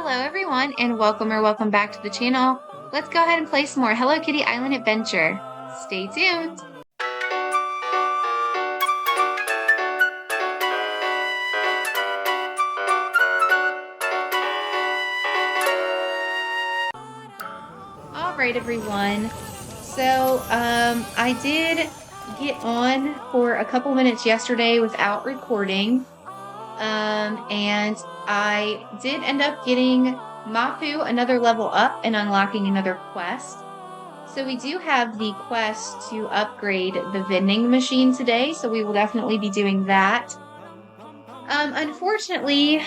Hello everyone and welcome back to the channel. Let's go ahead and play some more Hello Kitty Island Adventure. Stay tuned. All right everyone. So I did get on for a couple minutes yesterday without recording. And I did end up getting Moppu another level up and unlocking another quest. So we do have the quest to upgrade the vending machine today, so we will definitely be doing that. Unfortunately,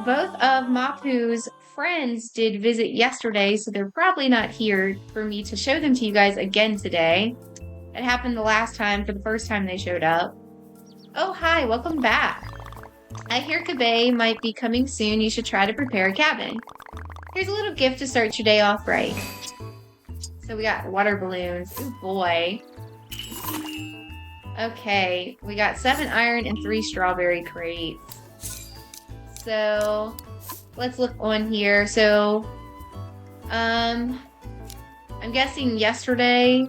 both of Moppu's friends did visit yesterday, so they're probably not here for me to show them to you guys again today. It happened the last time for the first time they showed up. Oh, hi, welcome back. I hear Kabe might be coming soon. You should try to prepare a cabin. Here's a little gift to start your day off right. So we got water balloons. Ooh, boy. Okay, we got 7 iron and 3 strawberry crates. So let's look on here. So I'm guessing yesterday.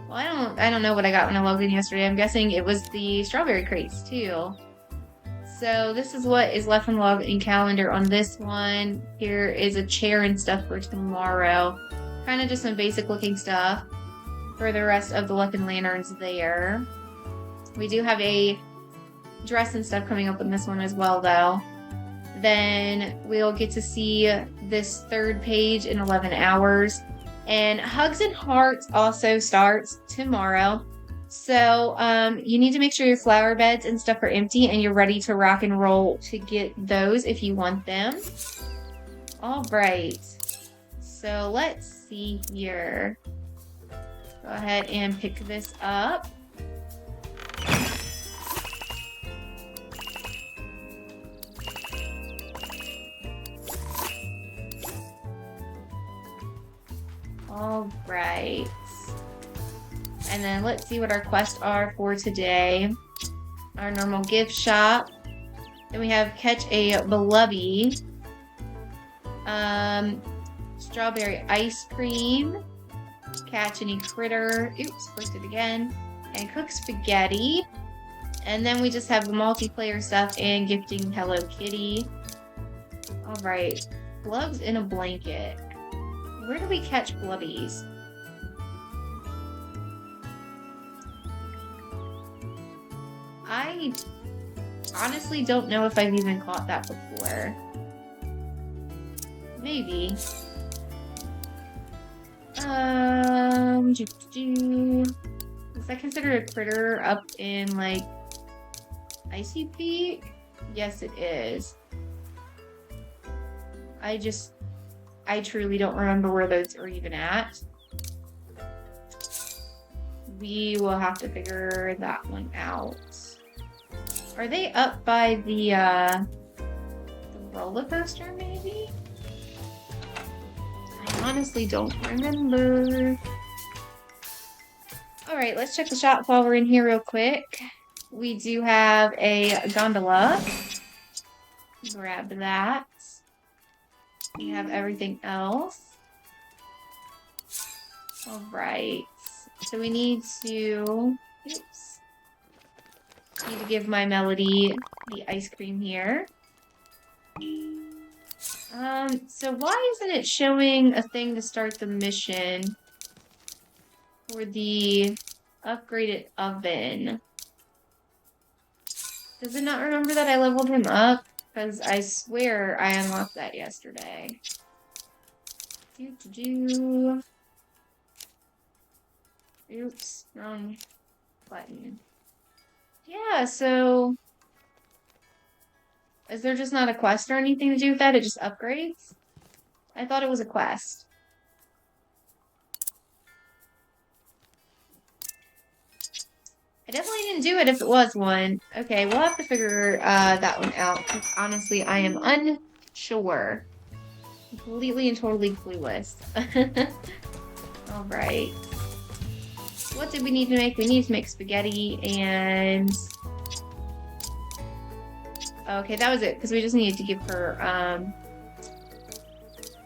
Well, I don't know what I got when I logged in yesterday. I'm guessing it was the strawberry crates too. So this is what is left on the login calendar on this one. Here is a chair and stuff for tomorrow. Kind of just some basic looking stuff for the rest of the Luck and Lanterns there. We do have a dress and stuff coming up on this one as well though. Then we'll get to see this third page in 11 hours. And Hugs and Hearts also starts tomorrow. So you need to make sure your flower beds and stuff are empty and you're ready to rock and roll to get those if you want them. All right. So let's see here. Go ahead and pick this up. All right. And then let's see what our quests are for today. Our normal gift shop. Then we have catch a Blubby. Strawberry ice cream. Catch any critter. Oops, clicked it again. And cook spaghetti. And then we just have the multiplayer stuff and gifting Hello Kitty. Alright. Gloves in a blanket. Where do we catch blubbies? I honestly don't know if I've even caught that before. Maybe. Is that considered a critter up in like Icy Peak? Yes, it is. I truly don't remember where those are even at. We will have to figure that one out. Are they up by the roller coaster, maybe? I honestly don't remember. Alright, let's check the shop while we're in here real quick. We do have a gondola. Grab that. We have everything else. Alright. So we need to give my Melody the ice cream here. So why isn't it showing a thing to start the mission for the upgraded oven? Does it not remember that I leveled him up? Because I swear I unlocked that yesterday. Oops, wrong button. Yeah, so is there just not a quest or anything to do with that? It just upgrades? I thought it was a quest. I definitely didn't do it if it was one. Okay, we'll have to figure that one out. Because honestly, I am unsure. Completely and totally clueless. Alright. What did we need to make? We need to make spaghetti and... Okay, that was it. Because we just needed to give her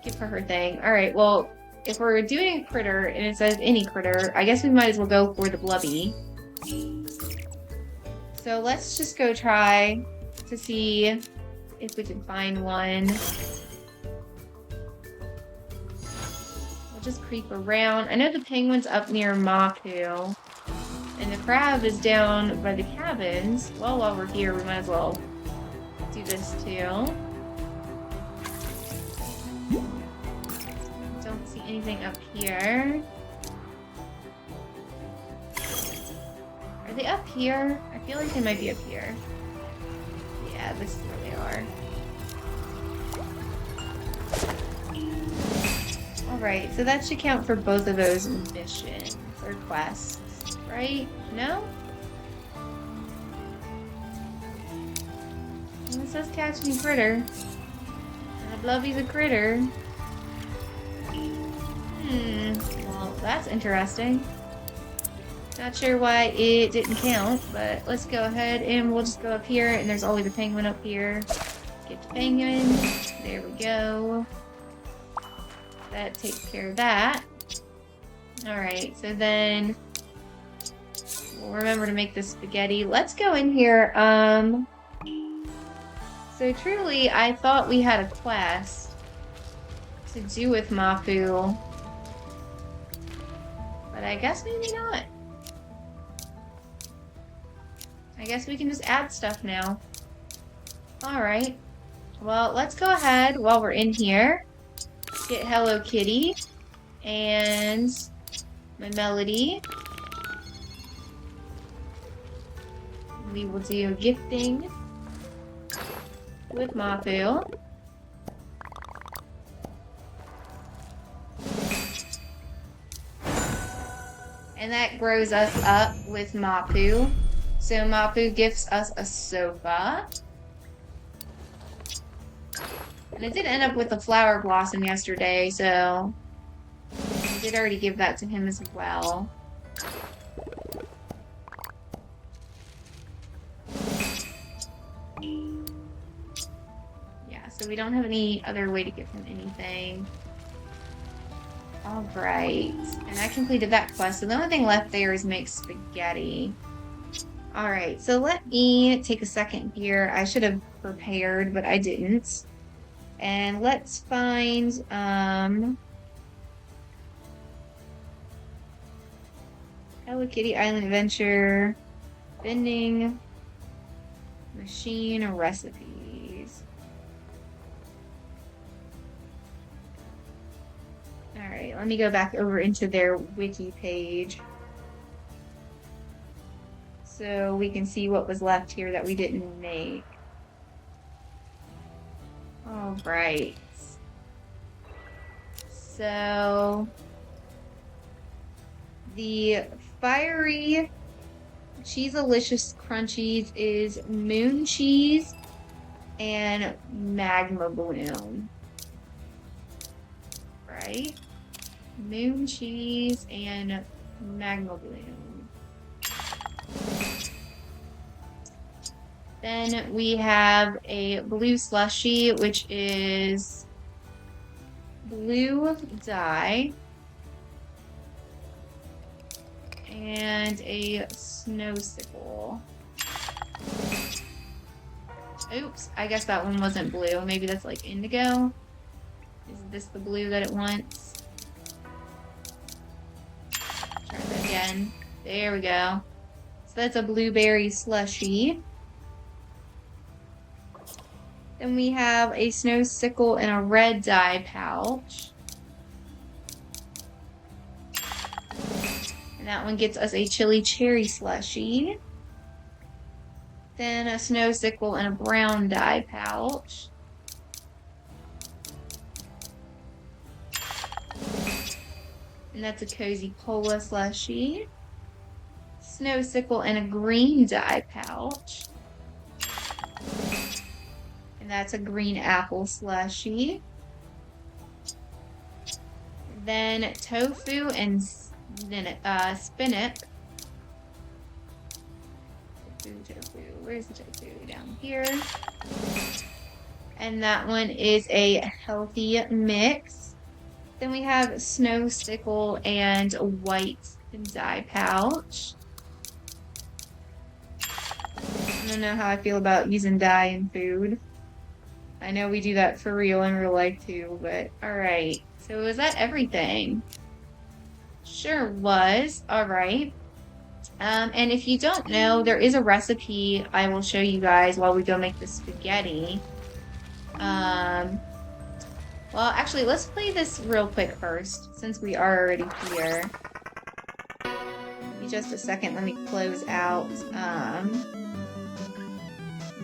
Give her her thing. Alright, well, if we're doing a critter and it says any critter, I guess we might as well go for the blubby. So let's just go try to see if we can find one. We'll just creep around. I know the penguin's up near Moppu, and the crab is down by the cabins. Well, while we're here, we might as well do this too. Don't see anything up here. Are they up here? I feel like they might be up here. Yeah, this is where they are. Alright, so that should count for both of those missions or quests, right? No? Well, it says catch me critter. And the blubby's a critter. Well, that's interesting. Not sure why it didn't count, but let's go ahead and we'll just go up here, and there's always a penguin up here. Get the penguin. There we go. That takes care of that. Alright, so then we'll remember to make the spaghetti. Let's go in here. So truly, I thought we had a quest to do with Moppu, but I guess maybe not. I guess we can just add stuff now. Alright. Well, let's go ahead while we're in here. Get Hello Kitty. And my melody. We will do gifting with Moppu. And that grows us up with Moppu. So Moppu gifts us a sofa. And I did end up with a flower blossom yesterday, so I did already give that to him as well. Yeah, so we don't have any other way to give him anything. Alright, and I completed that quest, so the only thing left there is make spaghetti. Alright, so let me take a second here. I should have prepared, but I didn't. And let's find, Hello Kitty Island Adventure, Vending, Machine, Recipes. Alright, let me go back over into their wiki page, so we can see what was left here that we didn't make. Alright. So the fiery cheese-alicious crunchies is moon cheese and magma bloom. Right? Moon cheese and magma bloom. Then we have a blue slushy, which is blue dye, and a snowsicle. Oops, I guess that one wasn't blue. Maybe that's like indigo. Is this the blue that it wants? Try that again. There we go. So that's a blueberry slushy. Then we have a snow sickle and a red dye pouch. And that one gets us a chili cherry slushie. Then a snow sickle and a brown dye pouch. And that's a cozy cola slushie. Snow sickle and a green dye pouch. And that's a green apple slushie. Then tofu and spinach. Tofu. Where's the tofu? Down here. And that one is a healthy mix. Then we have snow stickle and a white dye pouch. I don't know how I feel about using dye in food. I know we do that for real in real life too, but all right. So was that everything? Sure was. All right. And if you don't know, there is a recipe I will show you guys while we go make the spaghetti. Well, actually, let's play this real quick first, since we are already here. Give me just a second. Let me close out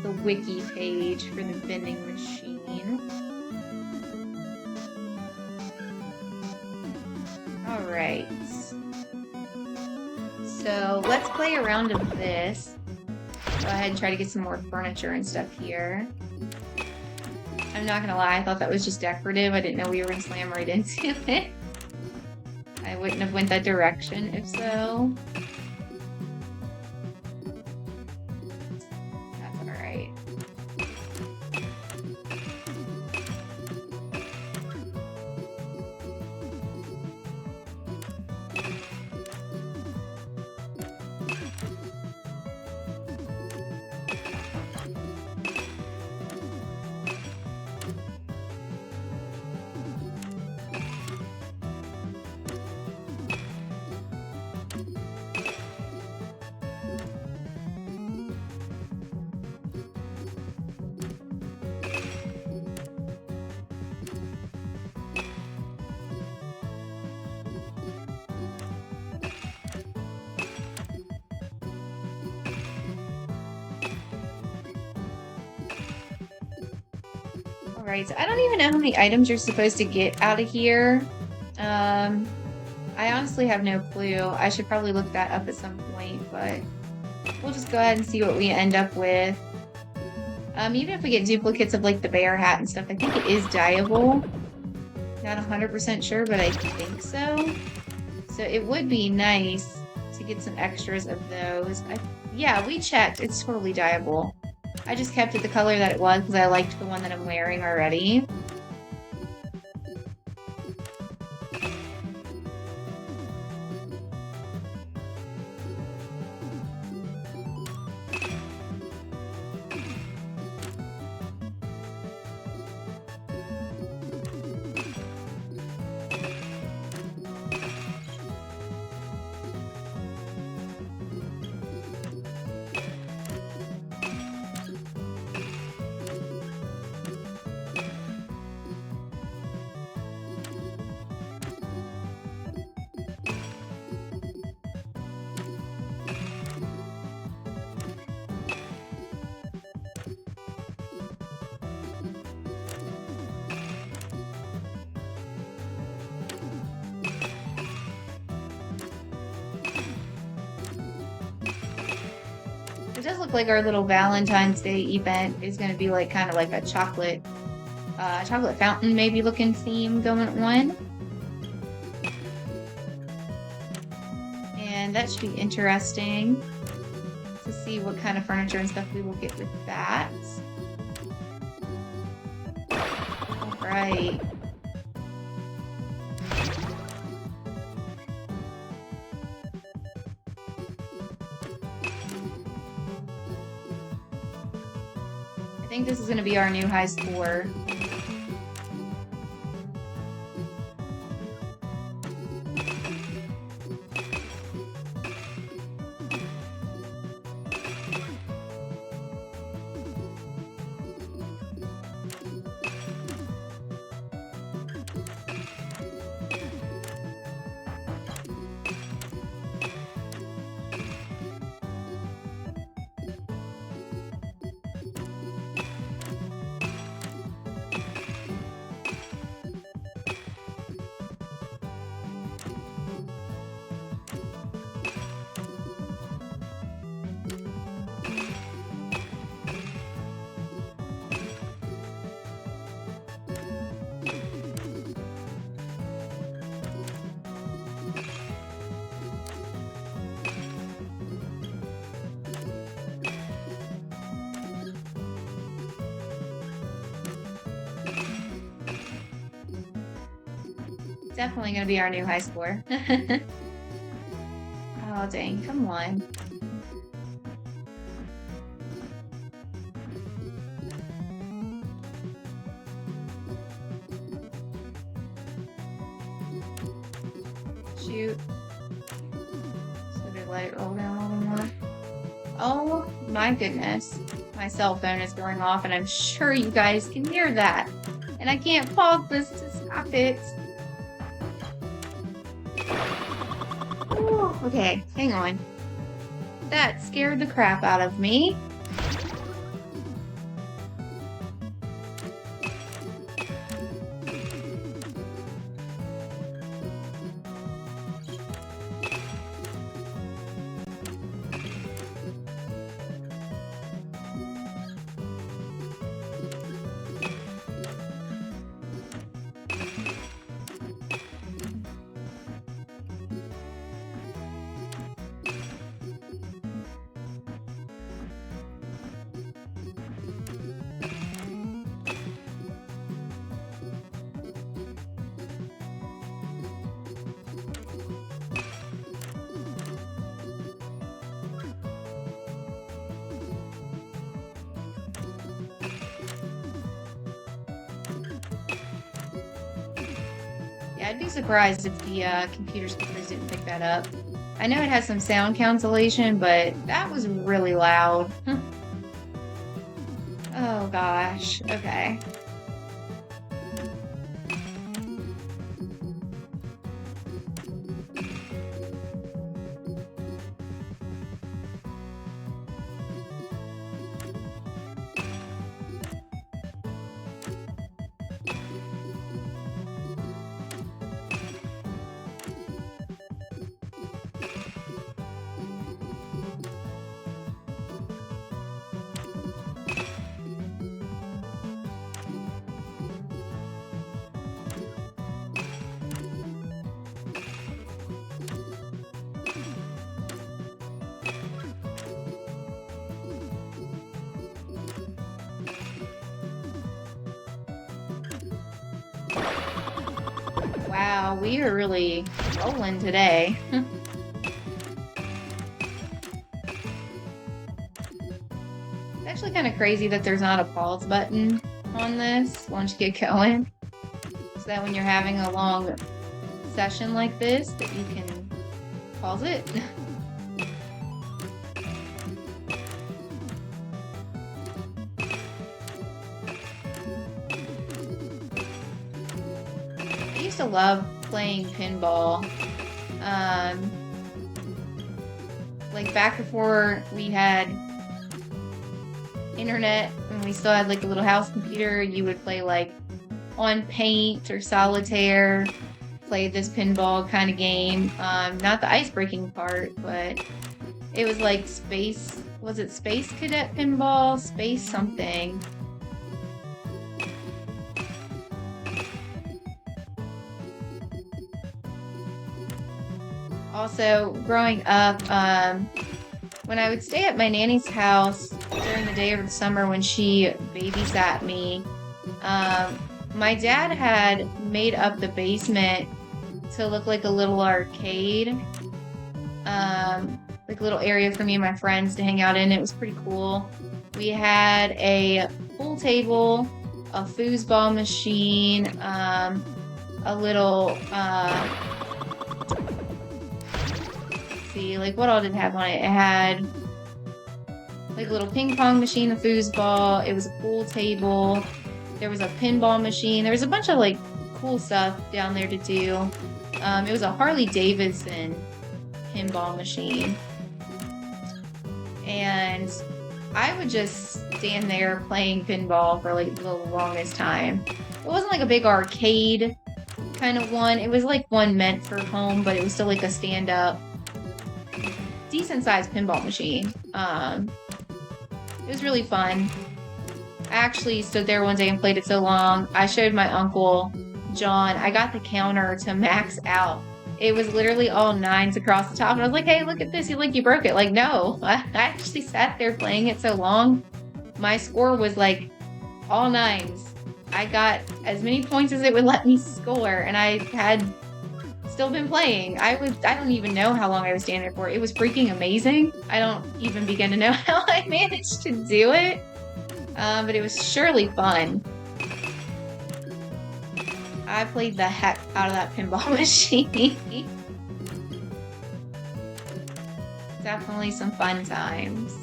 the wiki page for the vending machine. All right. So let's play a round of this. Go ahead and try to get some more furniture and stuff here. I'm not gonna lie, I thought that was just decorative. I didn't know we were gonna slam right into it. I wouldn't have went that direction if so. That's all right. Alright, so I don't even know how many items you're supposed to get out of here. I honestly have no clue. I should probably look that up at some point, but we'll just go ahead and see what we end up with. Even if we get duplicates of like the bear hat and stuff, I think it is dyeable. Not 100% sure, but I think so. So it would be nice to get some extras of those. Yeah, we checked. It's totally dyeable. I just kept it the color that it was because I liked the one that I'm wearing already. It does look like our little Valentine's Day event is going to be like kind of like a chocolate fountain maybe looking theme going on. And that should be interesting to see what kind of furniture and stuff we will get with that. All right. I think this is going to be our new high score. Definitely gonna be our new high score. Oh, dang. Come on. Shoot. So to let it roll down a little more. Oh my goodness. My cell phone is going off and I'm sure you guys can hear that. And I can't pause this to stop it. Ooh, okay, hang on. That scared the crap out of me. Yeah, I'd be surprised if the computer speakers didn't pick that up. I know it has some sound cancellation, but that was really loud. Oh gosh, okay. Wow, we are really rolling today. It's actually kind of crazy that there's not a pause button on this once you get going. So that when you're having a long session like this, that you can pause it. I used to love playing pinball. Like back before we had internet and we still had like a little house computer, you would play like on Paint or Solitaire, play this pinball kind of game. Not the ice breaking part, but it was like space, was it Space Cadet Pinball? Space something. Also, growing up, when I would stay at my nanny's house during the day of the summer when she babysat me, my dad had made up the basement to look like a little arcade, like a little area for me and my friends to hang out in. It was pretty cool. We had a pool table, a foosball machine, a little, see, like what all did it have on it? It had like a little ping pong machine, a foosball, it was a pool table, there was a pinball machine, there was a bunch of like cool stuff down there to do. It was a Harley Davidson pinball machine. And I would just stand there playing pinball for like the longest time. It wasn't like a big arcade kind of one. It was like one meant for home, but it was still like a stand-up, decent-sized pinball machine. It was really fun. I actually stood there one day and played it so long. I showed my uncle John. I got the counter to max out. It was literally all 9s across the top. And I was like, hey, look at this. You like you broke it. Like, no. I actually sat there playing it so long. My score was like all 9s. I got as many points as it would let me score. And I had still been playing. I don't even know how long I was standing there for. It was freaking amazing. I don't even begin to know how I managed to do it. But it was surely fun. I played the heck out of that pinball machine. Definitely some fun times.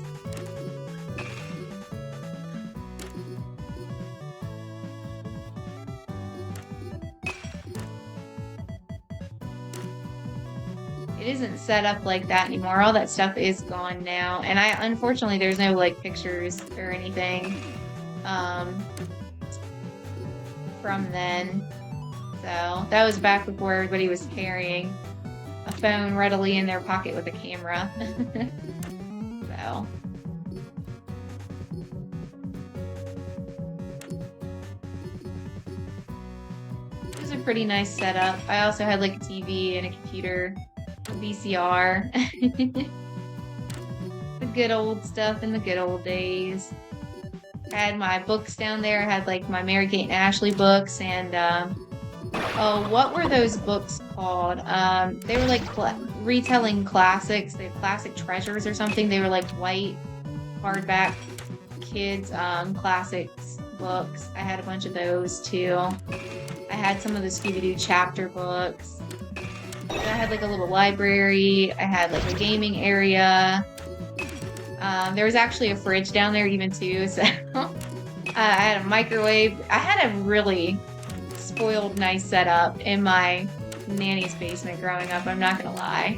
It isn't set up like that anymore. All that stuff is gone now. And unfortunately, there's no like pictures or anything from then. So that was back before everybody was carrying a phone readily in their pocket with a camera. So. It was a pretty nice setup. I also had like a TV and a computer, a VCR. The good old stuff in the good old days. I had my books down there. I had like my Mary-Kate and Ashley books and oh, what were those books called? They were like retelling classics. They classic treasures or something. They were like white hardback kids classics books. I had a bunch of those too. I had some of the Scooby-Doo chapter books. I had like a little library. I had like a gaming area. There was actually a fridge down there even too. So I had a microwave. I had a really spoiled, nice setup in my nanny's basement growing up. I'm not gonna lie.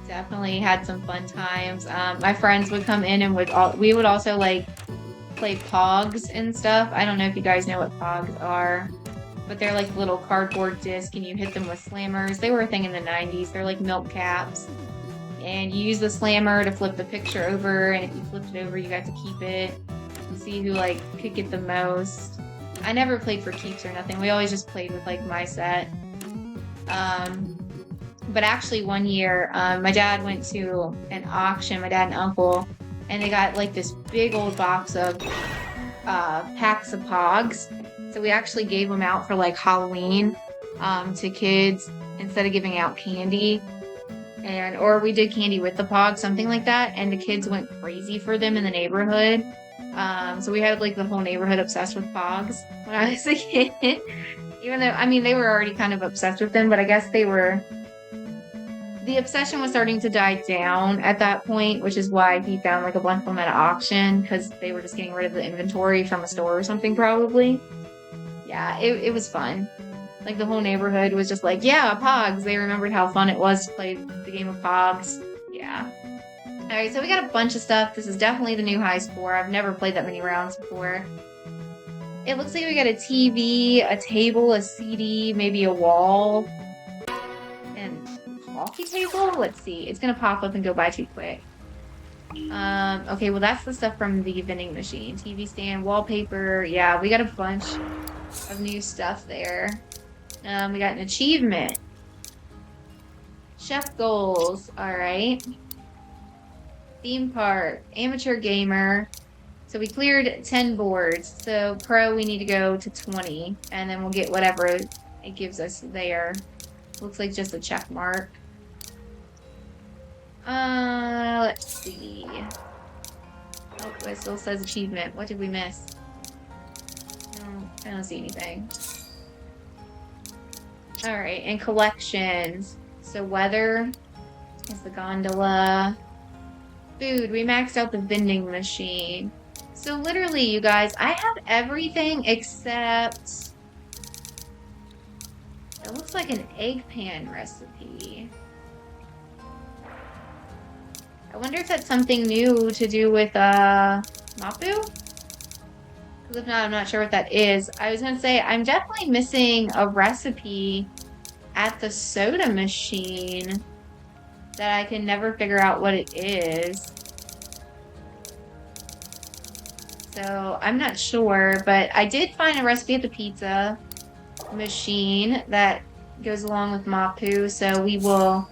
Definitely had some fun times. My friends would come in and we would also like play Pogs and stuff. I don't know if you guys know what Pogs are, but they're like little cardboard discs and you hit them with slammers. They were a thing in the 90s. They're like milk caps. And you use the slammer to flip the picture over, and if you flipped it over, you got to keep it. See who like could get the most. I never played for keeps or nothing. We always just played with like my set. But actually one year, my dad went to an auction, my dad and uncle, and they got like this big old box of packs of Pogs. So we actually gave them out for like Halloween to kids instead of giving out candy. Or we did candy with the Pogs, something like that, and the kids went crazy for them in the neighborhood. So we had like the whole neighborhood obsessed with Pogs when I was a kid. Even though, I mean, they were already kind of obsessed with them, but I guess the obsession was starting to die down at that point, which is why he found like a bunch of them at an auction, because they were just getting rid of the inventory from a store or something probably. Yeah, it was fun. Like the whole neighborhood was just like, yeah, Pogs. They remembered how fun it was to play the game of Pogs. Yeah. All right, so we got a bunch of stuff. This is definitely the new high score. I've never played that many rounds before. It looks like we got a TV, a table, a CD, maybe a wall, and a coffee table. Let's see. It's gonna pop up and go by too quick. Okay, well that's the stuff from the vending machine. TV stand, wallpaper. Yeah, we got a bunch of new stuff there. We got an achievement. Chef goals. All right. Theme park. Amateur gamer. So we cleared 10 boards. So pro, we need to go to 20. And then we'll get whatever it gives us there. Looks like just a check mark. Let's see. Oh, it still says achievement. What did we miss? No, I don't see anything. All right, and collections. So weather is the gondola. Food, we maxed out the vending machine. So literally, you guys, I have everything except, it looks like an egg pan recipe. I wonder if that's something new to do with Moppu? Because if not, I'm not sure what that is. I was going to say, I'm definitely missing a recipe at the soda machine that I can never figure out what it is. So I'm not sure, but I did find a recipe at the pizza machine that goes along with Moppu, so we will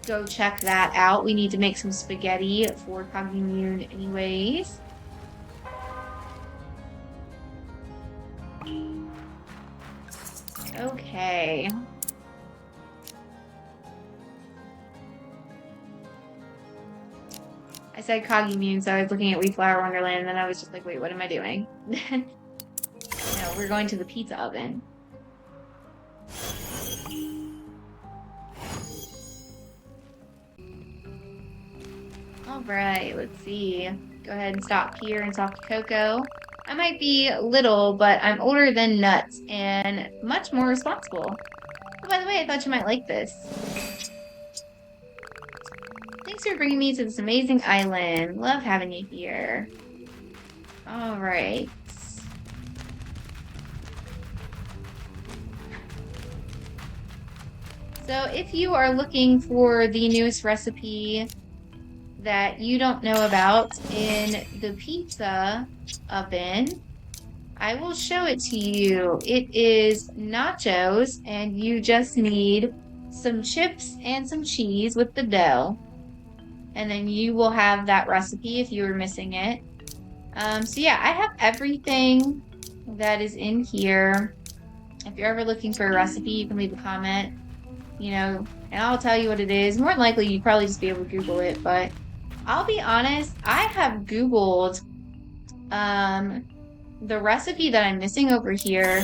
go check that out. We need to make some spaghetti for Commune anyways. Okay. I said Coggy Mune, so I was looking at Wheat Flower Wonderland, and then I was just like, wait, what am I doing? No, we're going to the pizza oven. All right, let's see. Go ahead and stop here and talk to Coco. I might be little, but I'm older than Nuts and much more responsible. Oh, by the way, I thought you might like this. Thanks for bringing me to this amazing island. Love having you here. All right. So if you are looking for the newest recipe that you don't know about in the pizza oven, I will show it to you. It is nachos, and you just need some chips and some cheese with the dough. And then you will have that recipe if you were missing it. So yeah, I have everything that is in here. If you're ever looking for a recipe, you can leave a comment, and I'll tell you what it is. More than likely, you'd probably just be able to Google it, but I'll be honest, I have Googled the recipe that I'm missing over here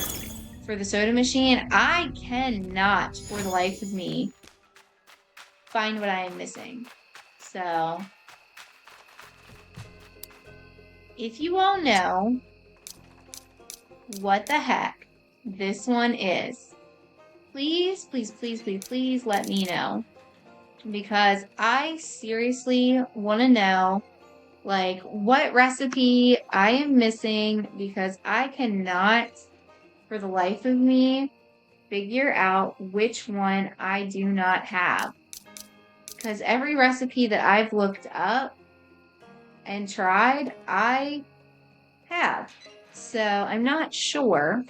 for the soda machine. I cannot, for the life of me, find what I am missing. So, if you all know what the heck this one is, please, please, please, please, please let me know. Because I seriously want to know, like, what recipe I am missing, because I cannot, for the life of me, figure out which one I do not have. Because every recipe that I've looked up and tried, I have. So I'm not sure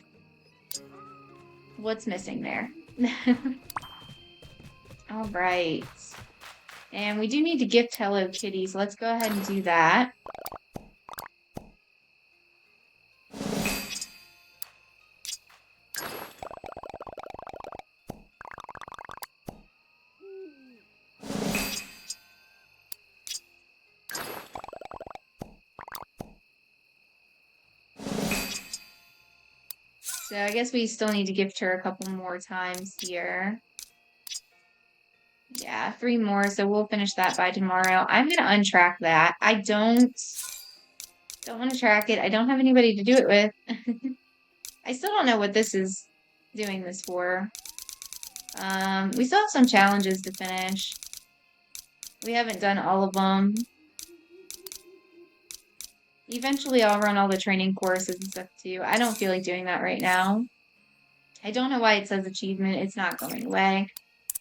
what's missing there. All right. And we do need to gift Hello Kitty, so let's go ahead and do that. So I guess we still need to gift her a couple more times here. Yeah, 3 more, so we'll finish that by tomorrow. I'm going to untrack that. I don't want to track it. I don't have anybody to do it with. I still don't know what this is doing this for. We still have some challenges to finish. We haven't done all of them. Eventually, I'll run all the training courses and stuff too. I don't feel like doing that right now. I don't know why it says achievement. It's not going away.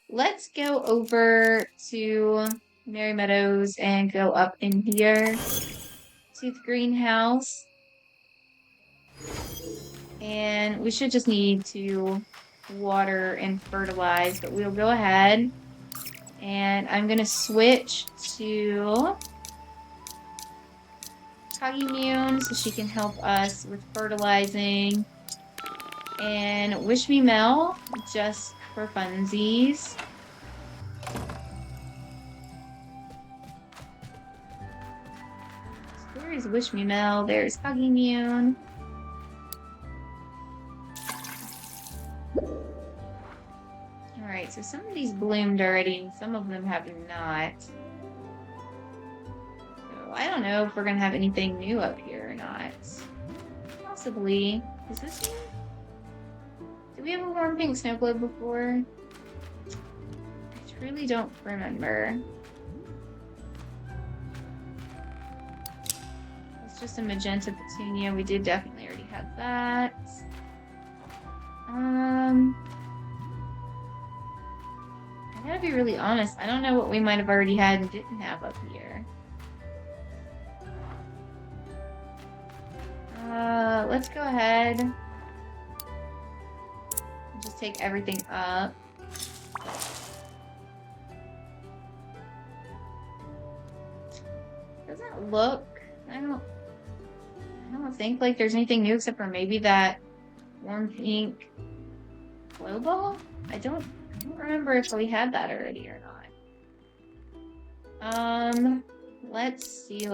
Let's go over to Merry Meadows and go up in here to the greenhouse. And we should just need to water and fertilize, but we'll go ahead. And I'm going to switch to Cogimmune so she can help us with fertilizing. And Wish Me Mel just for funsies. So where is Wish Me Mel? There's Cogimmune. Alright, so some of these bloomed already, and some of them have not. So I don't know if we're going to have anything new up here or not. Possibly. Is this one? Did we have a warm pink snow globe before? I truly don't remember. It's just a magenta petunia. We did definitely already have that. I gotta be really honest. I don't know what we might have already had and didn't have up here. Let's go ahead and just take everything up. Doesn't look, I don't think like there's anything new except for maybe that warm pink Glow ball? I don't remember if we had that already or not. Let's see.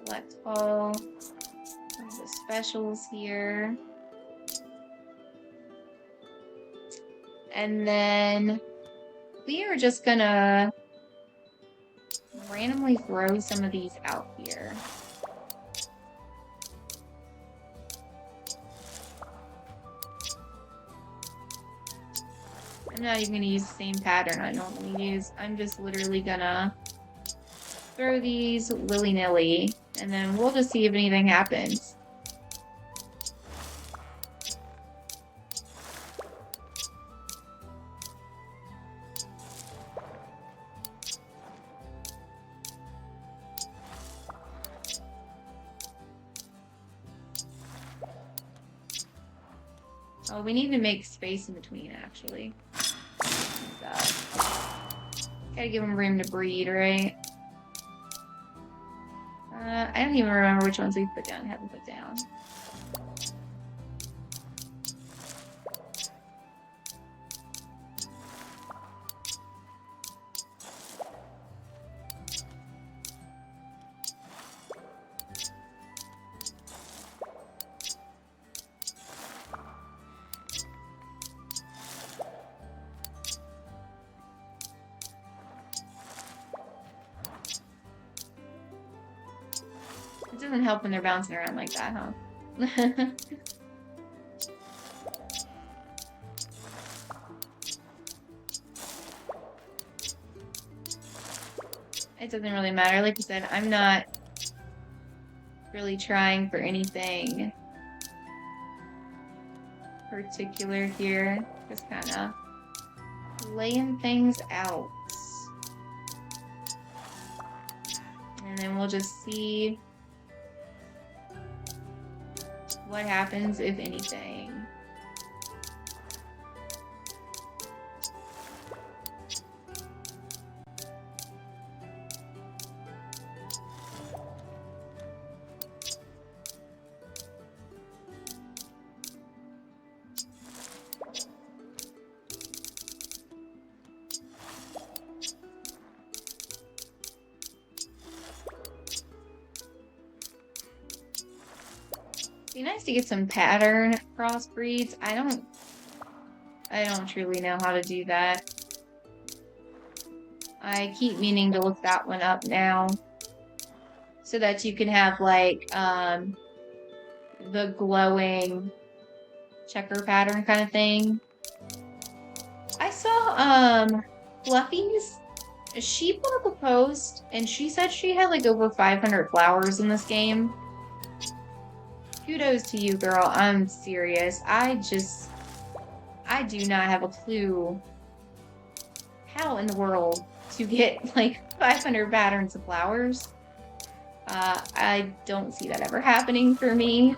Select all of the specials here. And then we are just gonna randomly throw some of these out here. I'm not even gonna use the same pattern I normally use. I'm just literally gonna throw these willy-nilly, and then we'll just see if anything happens. Oh, we need to make space in between, actually. Gotta give them room to breed, right? I don't even remember which ones we put down and haven't put down. It doesn't help when they're bouncing around like that, huh? It doesn't really matter. Like I said, I'm not really trying for anything particular here. Just kind of laying things out. And then we'll just see what happens, if anything. Be nice to get some pattern crossbreeds. I don't truly know how to do that. I keep meaning to look that one up now, so that you can have like the glowing checker pattern kind of thing. I saw Fluffy's. She put up a post and she said she had like over 500 flowers in this game. Kudos to you, girl. I'm serious. I do not have a clue how in the world to get like 500 patterns of flowers. I don't see that ever happening for me.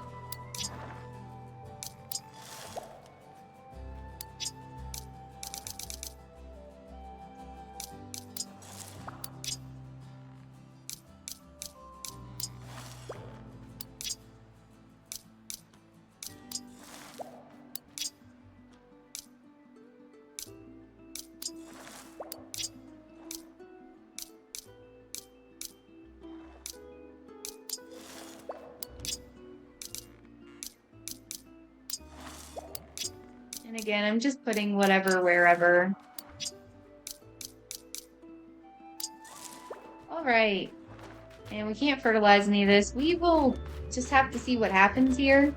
And again, I'm just putting whatever, wherever. All right. And we can't fertilize any of this. We will just have to see what happens here,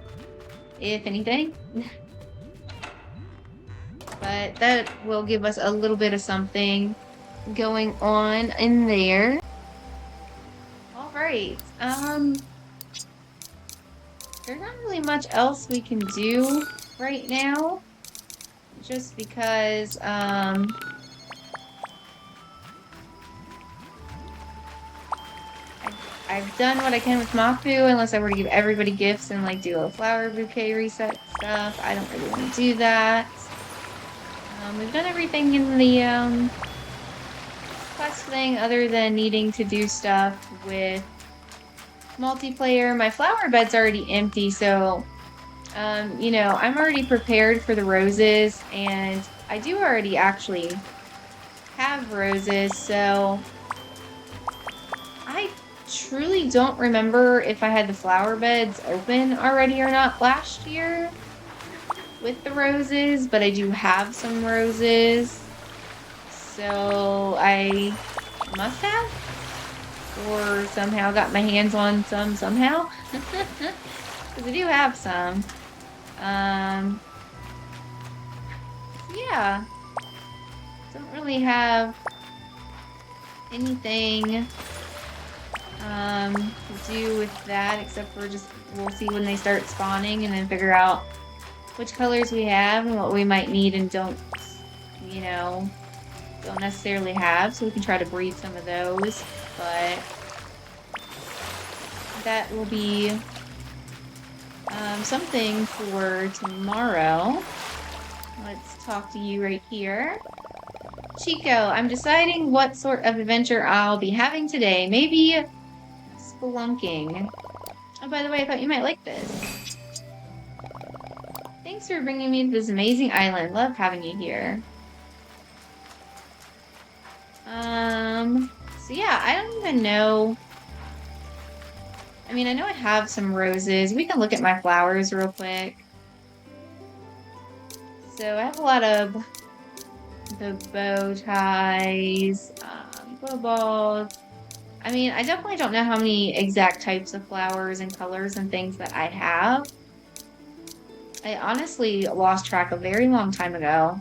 if anything. But that will give us a little bit of something going on in there. All right. There's not really much else we can do right now. Just because, I've done what I can with Moppu, unless I were to give everybody gifts and like do a flower bouquet reset stuff. I don't really want to do that. We've done everything in the quest thing other than needing to do stuff with multiplayer. My flower bed's already empty, so you know, I'm already prepared for the roses, and I do already actually have roses, so I truly don't remember if I had the flower beds open already or not last year with the roses, but I do have some roses, so I must have, or somehow got my hands on some somehow, because I do have some. Yeah, don't really have anything to do with that, except for just, we'll see when they start spawning and then figure out which colors we have and what we might need and don't, you know, don't necessarily have, so we can try to breed some of those, but that will be something for tomorrow. Let's talk to you right here. Chico, I'm deciding what sort of adventure I'll be having today. Maybe spelunking. Oh, by the way, I thought you might like this. Thanks for bringing me to this amazing island. Love having you here. So yeah, I don't even know. I mean, I know I have some roses. We can look at my flowers real quick. So I have a lot of the bow ties, bow balls. I mean, I definitely don't know how many exact types of flowers and colors and things that I have. I honestly lost track a very long time ago.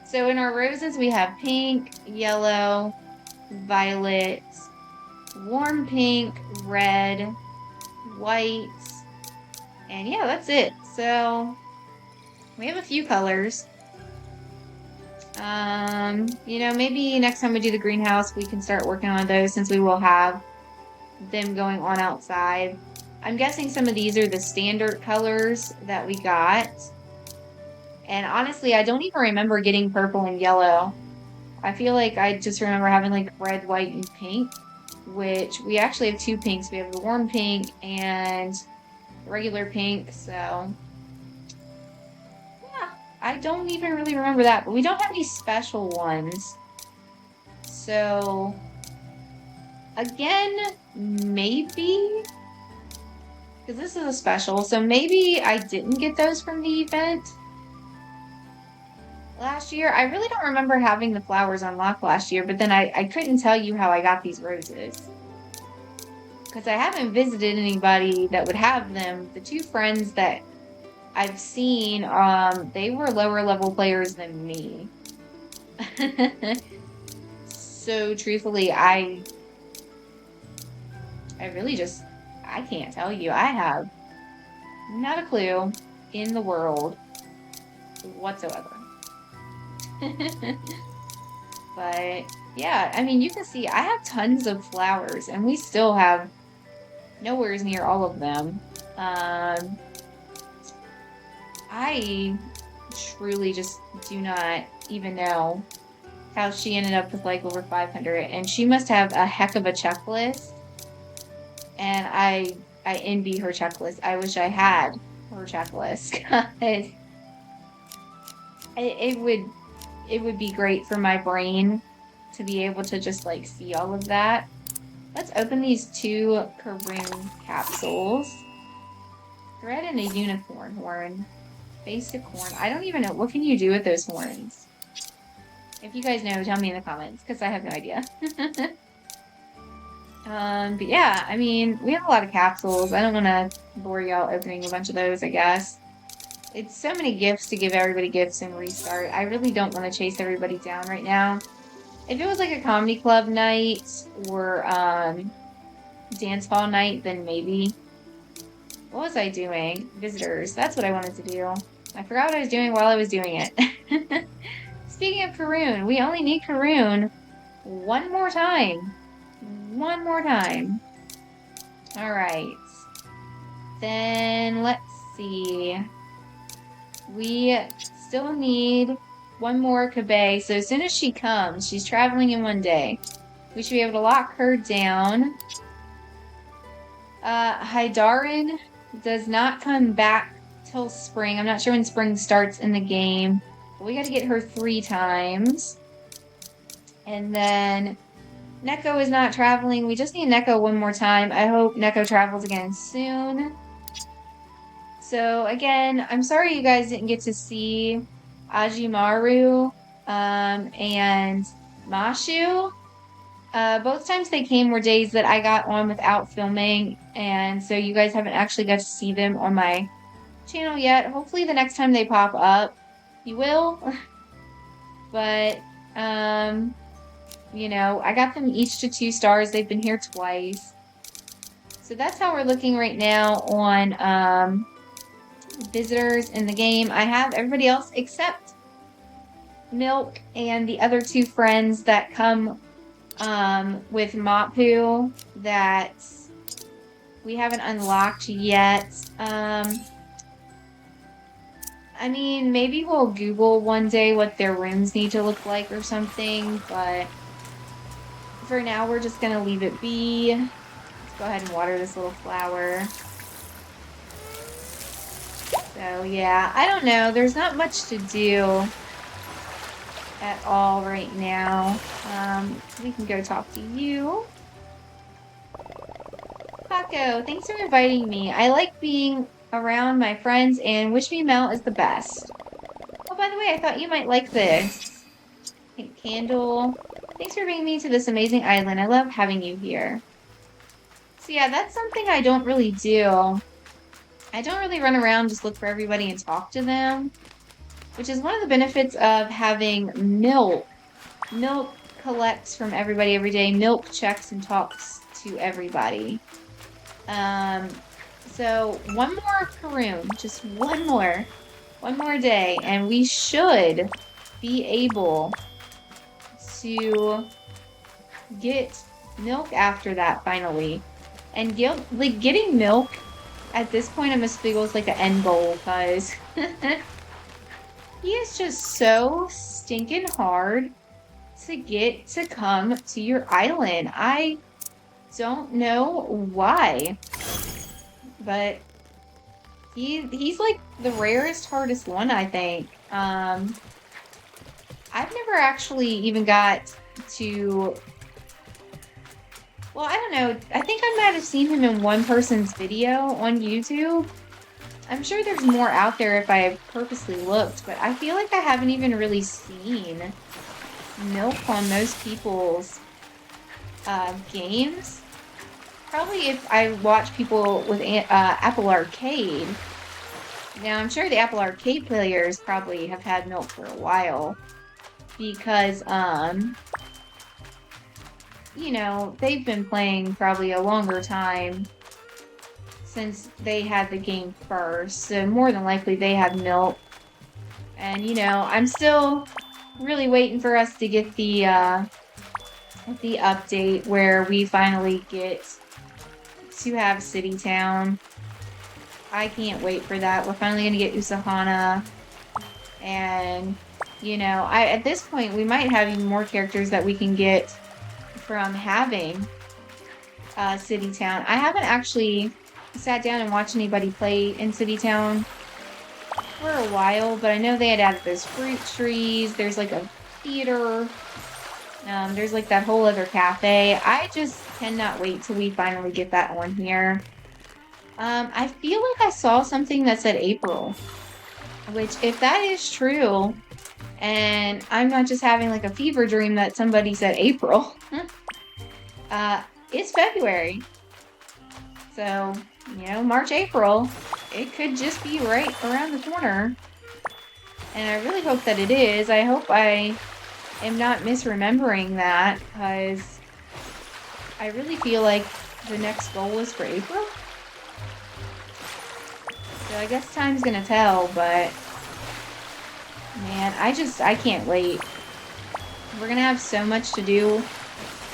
So in our roses, we have pink, yellow, violet, warm pink, red, white, and yeah, that's it. So we have a few colors. You know, maybe next time we do the greenhouse, we can start working on those since we will have them going on outside. I'm guessing some of these are the standard colors that we got. And honestly, I don't even remember getting purple and yellow. I feel like I just remember having like red, white, and pink, which we actually have two pinks. We have the warm pink and the regular pink, so yeah, I don't even really remember that, but we don't have any special ones. So again, maybe, because this is a special, so maybe I didn't get those from the event last year. I really don't remember having the flowers unlocked last year, but then I couldn't tell you how I got these roses, because I haven't visited anybody that would have them. The two friends that I've seen, they were lower level players than me. So truthfully, I really just, I can't tell you. I have not a clue in the world whatsoever. But yeah, I mean, you can see I have tons of flowers and we still have nowhere near all of them. I truly just do not even know how she ended up with like over 500, and she must have a heck of a checklist, and I envy her checklist. I wish I had her checklist, because it would be great for my brain to be able to just like see all of that. Let's open these two Karoon capsules. Thread and a unicorn horn. Basic horn. I don't even know. What can you do with those horns? If you guys know, tell me in the comments, because I have no idea. But yeah, I mean, we have a lot of capsules. I don't want to bore y'all opening a bunch of those, I guess. It's so many gifts to give everybody gifts and restart. I really don't want to chase everybody down right now. If it was like a comedy club night or dance hall night, then maybe. What was I doing? Visitors. That's what I wanted to do. I forgot what I was doing while I was doing it. Speaking of Karoon, we only need Karoon one more time. One more time. Alright. Then let's see. We still need one more Kabe. So as soon as she comes, she's traveling in one day. We should be able to lock her down. Hydarin does not come back till spring. I'm not sure when spring starts in the game. But we got to get her 3 times. And then Neko is not traveling. We just need Neko one more time. I hope Neko travels again soon. So again, I'm sorry you guys didn't get to see Ajimaru and Mashu. Both times they came were days that I got on without filming, and so you guys haven't actually got to see them on my channel yet. Hopefully the next time they pop up, you will. But, you know, I got them each to 2 stars. They've been here twice. So that's how we're looking right now on visitors in the game. I have everybody else except Milk and the other 2 friends that come with Moppu that we haven't unlocked yet. I mean, maybe we'll Google one day what their rooms need to look like or something, but for now we're just gonna leave it be. Let's go ahead and water this little flower. So yeah, I don't know. There's not much to do at all right now. We can go talk to you. Paco, thanks for inviting me. I like being around my friends, and Wish Me Mount is the best. Oh, by the way, I thought you might like this. Pink candle. Thanks for bringing me to this amazing island. I love having you here. So yeah, that's something I don't really do. I don't really run around, just look for everybody and talk to them, which is one of the benefits of having Milk. Milk collects from everybody every day. Milk checks and talks to everybody. So one more Karoon, just one more day, and we should be able to get Milk after that finally. And getting Milk at this point, I must feel is like an end goal, because he is just so stinking hard to get to come to your island. I don't know why, but he's like the rarest, hardest one, I think. I've never actually even got to... Well, I don't know. I think I might have seen him in one person's video on YouTube. I'm sure there's more out there if I purposely looked, but I feel like I haven't even really seen Milk on most people's games. Probably if I watch people with Apple Arcade. Now, I'm sure the Apple Arcade players probably have had Milk for a while, because, you know, they've been playing probably a longer time since they had the game first, so more than likely they had Milk. And, you know, I'm still really waiting for us to get the update where we finally get to have City Town. I can't wait for that. We're finally going to get Usahana. And, you know, at this point, we might have even more characters that we can get from having City Town. I haven't actually sat down and watched anybody play in City Town for a while, but I know they had added those fruit trees. There's like a theater. There's like that whole other cafe. I just cannot wait till we finally get that on here. I feel like I saw something that said April, which, if that is true, and I'm not just having like a fever dream that somebody said April, it's February. So, you know, March, April, it could just be right around the corner. And I really hope that it is. I hope I am not misremembering that, because I really feel like the next goal is for April. So I guess time's gonna tell, but man, I can't wait. We're gonna have so much to do.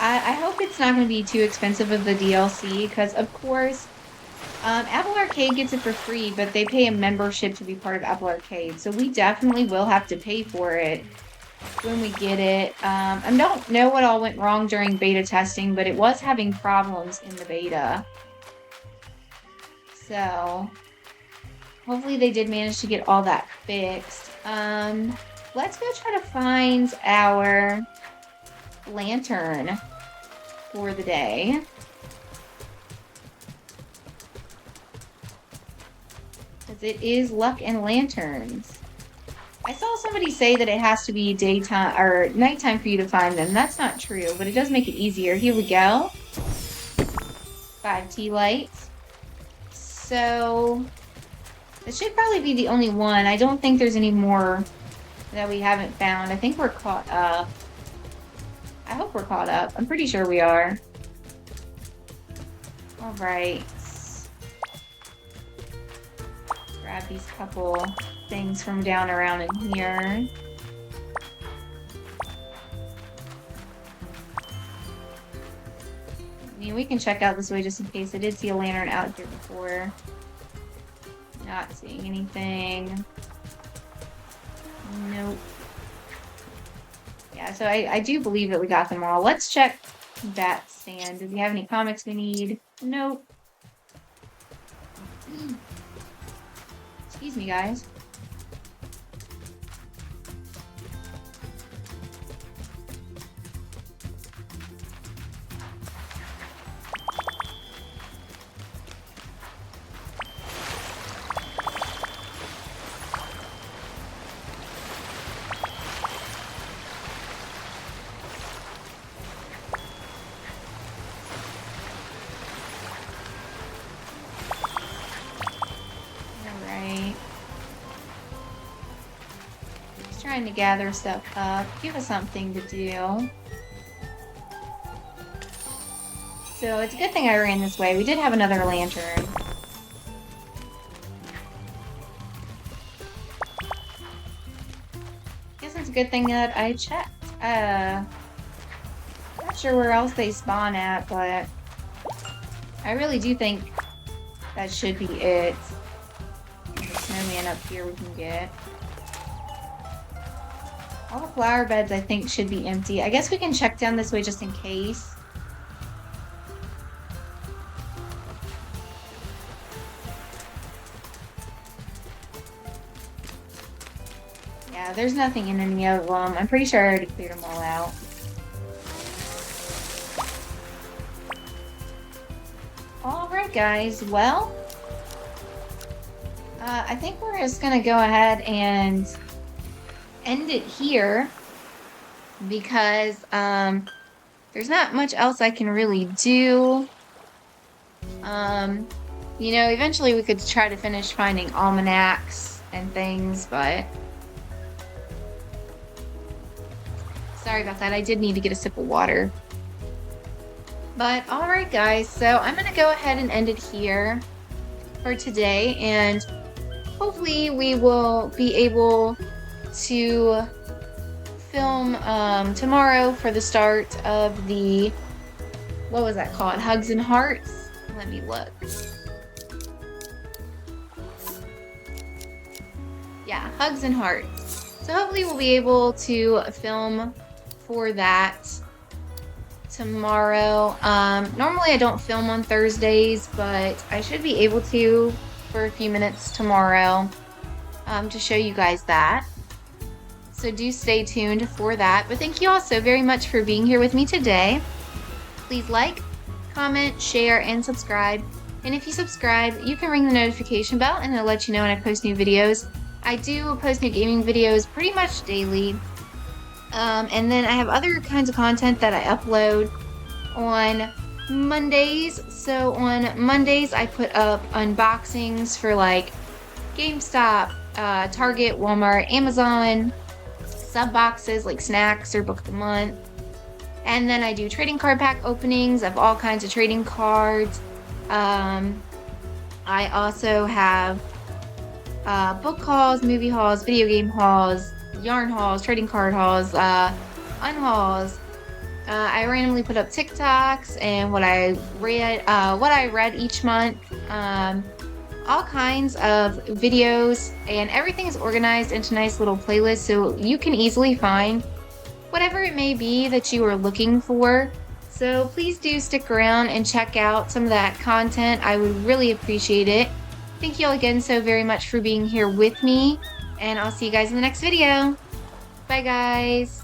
I hope it's not gonna be too expensive of the DLC, because of course Apple Arcade gets it for free, but they pay a membership to be part of Apple Arcade, so we definitely will have to pay for it when we get it. I don't know what all went wrong during beta testing, but it was having problems in the beta. So hopefully they did manage to get all that fixed. Let's go try to find our lantern for the day. Because it is luck and lanterns. I saw somebody say that it has to be daytime or nighttime for you to find them. That's not true, but it does make it easier. Here we go. 5 tea lights. So this should probably be the only one. I don't think there's any more that we haven't found. I think we're caught up. I hope we're caught up. I'm pretty sure we are. All right. Grab these couple things from down around in here. I mean, we can check out this way just in case. I did see a lantern out here before. Not seeing anything. Nope. Yeah, so I do believe that we got them all. Let's check that stand. Do we have any comics we need? Nope. Excuse me, guys. Trying to gather stuff up, give us something to do. So it's a good thing I ran this way. We did have another lantern. Guess it's a good thing that I checked. Not sure where else they spawn at, but I really do think that should be it. There's a snowman up here we can get. All the flower beds, I think, should be empty. I guess we can check down this way just in case. Yeah, there's nothing in any of them. I'm pretty sure I already cleared them all out. Alright, guys. Well, I think we're just going to go ahead and end it here because there's not much else I can really do. You know, eventually we could try to finish finding almanacs and things, but sorry about that. I did need to get a sip of water. But alright, guys, so I'm gonna go ahead and end it here for today, and hopefully we will be able to film tomorrow for the start of the, what was that called? Hugs and Hearts? Let me look. Yeah, Hugs and Hearts. So hopefully we'll be able to film for that tomorrow. Normally I don't film on Thursdays, but I should be able to for a few minutes tomorrow to show you guys that. So do stay tuned for that. But thank you all so very much for being here with me today. Please like, comment, share, and subscribe. And if you subscribe, you can ring the notification bell and it'll let you know when I post new videos. I do post new gaming videos pretty much daily. And then I have other kinds of content that I upload on Mondays. So on Mondays, I put up unboxings for like GameStop, Target, Walmart, Amazon, sub boxes like snacks or book of the month. And then I do trading card pack openings of all kinds of trading cards. I also have book hauls, movie hauls, video game hauls, yarn hauls, trading card hauls, unhauls. I randomly put up TikToks and what I read each month. All kinds of videos, and everything is organized into nice little playlists so you can easily find whatever it may be that you are looking for. So please do stick around and check out some of that content. I would really appreciate it. thank you all again so very much for being here with me, and I'll see you guys in the next video. Bye, guys.